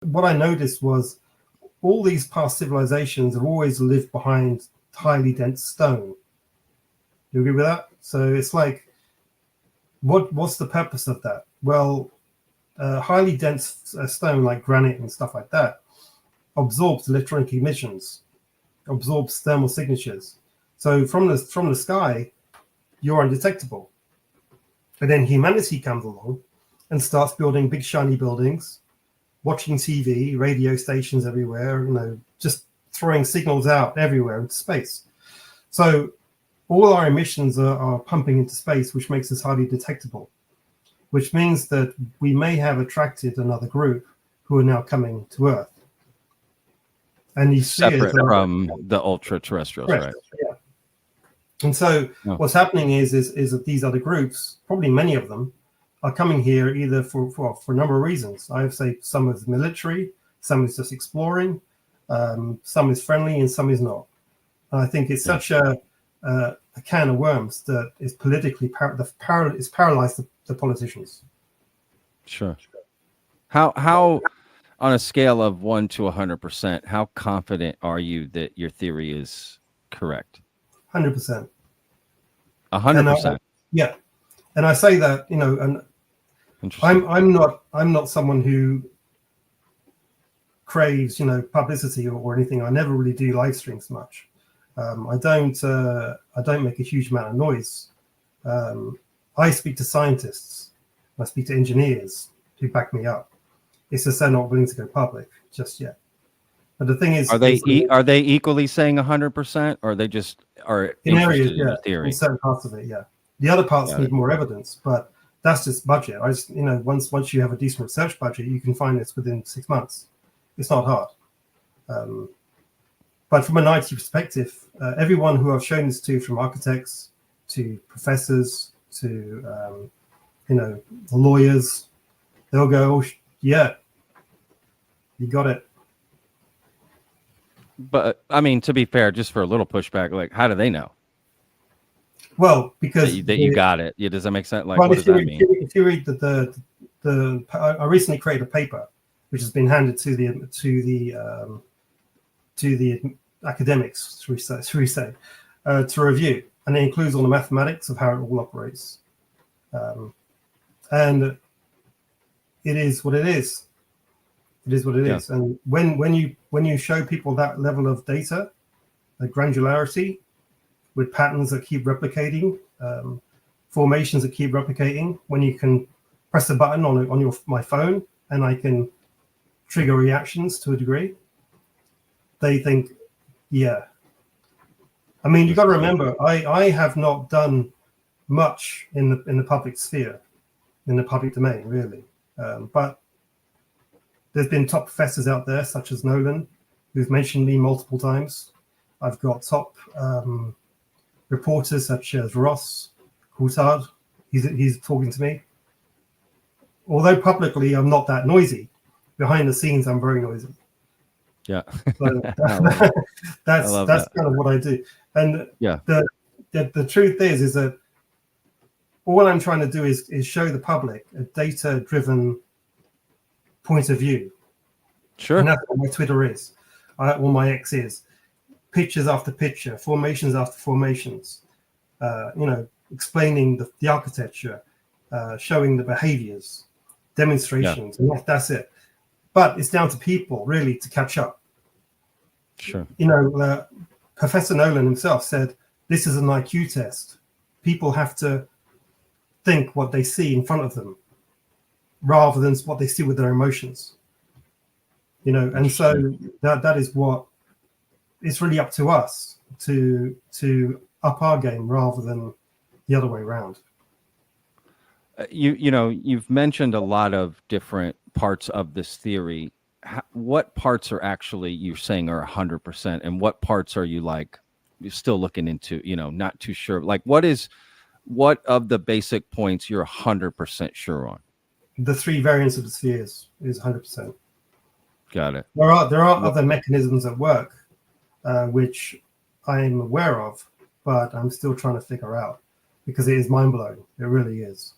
what I noticed was all these past civilizations have always lived behind highly dense stone. You agree with that? So it's like, what's the purpose of that? Well, highly dense stone like granite and stuff like that absorbs electronic emissions, absorbs thermal signatures. So from the sky, you're undetectable. But then humanity comes along and starts building big shiny buildings, watching TV, radio stations everywhere, just throwing signals out everywhere into space. So all our emissions are pumping into space, which makes us highly detectable, which means that we may have attracted another group who are now coming to Earth. And you see separate from the ultra-terrestrials, right? Yeah. And so what's happening is that these other groups, probably many of them, are coming here either for a number of reasons. I would say some is military, some is just exploring, some is friendly, and some is not. And I think it's such a can of worms that is politically it's paralyzed the politicians. Sure. How on a scale of 1 to 100%, how confident are you that your theory is correct? 100%. 100%. Yeah, and I say that and I'm not someone who craves publicity or anything. I never really do live streams much. I don't make a huge amount of noise. I speak to scientists. I speak to engineers who back me up. It's just they're not willing to go public just yet. But the thing is, are they equally saying 100%, or they just are in areas, in the theory? In certain parts of it, yeah. The other parts need more evidence, but that's just budget. I just once you have a decent research budget, you can find this within 6 months. It's not hard. But from an IT perspective, everyone who I've shown this to, from architects to professors to lawyers, they'll go, "Oh, yeah, you got it." But I mean, to be fair, just for a little pushback, like, how do they know? Well, because that you got it. Yeah, does that make sense? Like, what does that mean? If you read I recently created a paper which has been handed to the academics, to review, and it includes all the mathematics of how it all operates, and it is what it is. It is what it is. And when you show people that level of data, the granularity, with patterns that keep replicating, formations that keep replicating, when you can press a button on my phone and I can trigger reactions to a degree, they think, yeah. I mean, you've got to remember, I have not done much in the public sphere, in the public domain, really. But there's been top professors out there, such as Nolan, who've mentioned me multiple times. I've got top reporters such as Ross Coulthard. He's talking to me. Although publicly I'm not that noisy, behind the scenes I'm very noisy. Yeah. So that's kind of what I do. And the truth is that all I'm trying to do is show the public a data-driven point of view. Sure. And that's what my Twitter is, or my X is. Pictures after picture, formations after formations, explaining the architecture, showing the behaviors, demonstrations, and that's it. But it's down to people really to catch up. Sure. Professor Nolan himself said this is an IQ test. People have to think what they see in front of them rather than what they see with their emotions. And so that is what it's really up to us to up our game rather than the other way around. You've mentioned a lot of different parts of this theory. What parts are actually you're saying are 100%, and what parts are you're still looking into? Not too sure. Like, what of the basic points you're 100% sure on? The 3 variants of the spheres is 100%. Got it. There are other mechanisms at work, which I am aware of, but I'm still trying to figure out because it is mind blowing. It really is.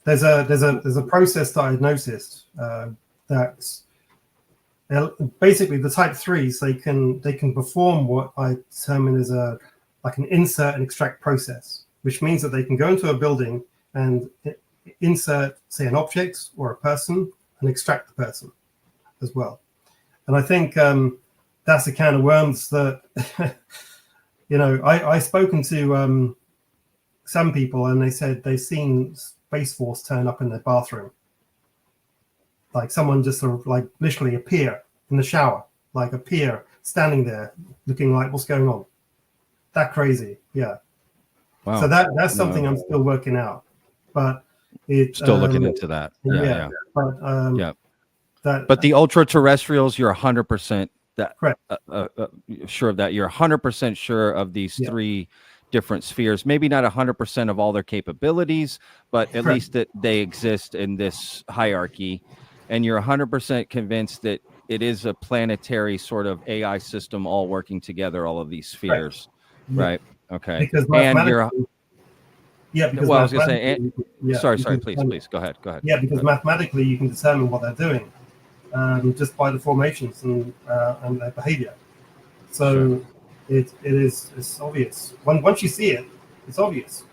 There's a process that I noticed That's basically the type 3s. They can perform what I determine as like an insert and extract process, which means that they can go into a building and insert, say, an object or a person and extract the person as well. And I think that's a can of worms that, I've spoken to some people, and they said they've seen Space Force turn up in their bathroom. Like someone just sort of like literally appear in the shower, like appear standing there looking like, what's going on? That crazy. Yeah. Wow. So that's something I'm still working out, but it's still looking into that. Yeah. But the ultra terrestrials, you're 100% that correct. Sure of that. You're 100% sure of these three different spheres. Maybe not 100% of all their capabilities, but at least that they exist in this hierarchy. And you're 100% convinced that it is a planetary sort of AI system all working together, all of these spheres, right? Okay. Because and you're because well, I was going to say, sorry, please go ahead. Yeah, because mathematically you can determine what they're doing just by the formations and their behavior. So it's obvious. Once you see it, it's obvious.